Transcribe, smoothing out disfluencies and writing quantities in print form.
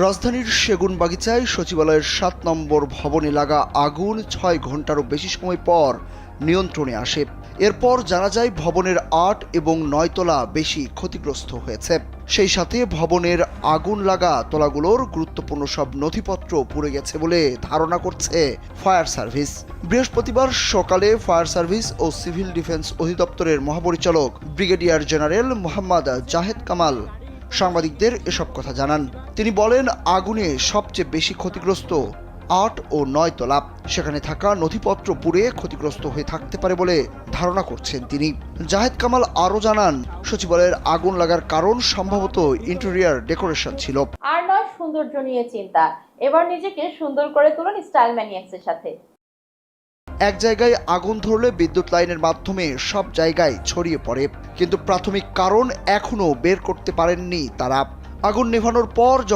রাজধানীর সেগুনবাগিচায় সচিবালয়ের ৭ নম্বর ভবনে লাগা আগুন ৬ ঘন্টারও বেশি সময় পর নিয়ন্ত্রণে আসে। এরপর জানা যায় ভবনের ৮ এবং ৯ তলা বেশি ক্ষতিগ্রস্ত হয়েছে। সেই সাথে ভবনের আগুন লাগা তলাগুলোর গুরুত্বপূর্ণ সব নথিপত্র পুড়ে গেছে বলে ধারণা করছে ফায়ার সার্ভিস। বৃহস্পতিবার সকালে ফায়ার সার্ভিস ও সিভিল ডিফেন্স অধিদপ্তরের মহাপরিচালক ব্রিগেডিয়ার জেনারেল মোহাম্মদ জাহেদ কামাল সাংবাদিকদের এসব কথা জানান। তিনি বলেন, আগুনে সবচেয়ে বেশি ক্ষতিগ্রস্ত ৮ ও ৯ তলা। সেখানে থাকা নথিপত্র পুড়ে ক্ষতিগ্রস্ত হয়ে থাকতে পারে বলে ধারণা করছেন তিনি। জাহেদ কামাল আরও জানান, সচিবালয়ের আগুন লাগার কারণ সম্ভবত ইন্টেরিয়ার ডেকোরেশন ছিল। আর নয় সৌন্দর্য নিয়ে চিন্তা, এবার নিজেকে সুন্দর করে তুলুন স্টাইল ম্যানিয়াক্সের সাথে। এক জায়গায় আগুন ধরলে বিদ্যুৎ লাইনের মাধ্যমে সব জায়গায় ছড়িয়ে পড়ে, কিন্তু প্রাথমিক কারণ এখনো বের করতে পারেননি তারা। আগুন নেভানোর পর যখন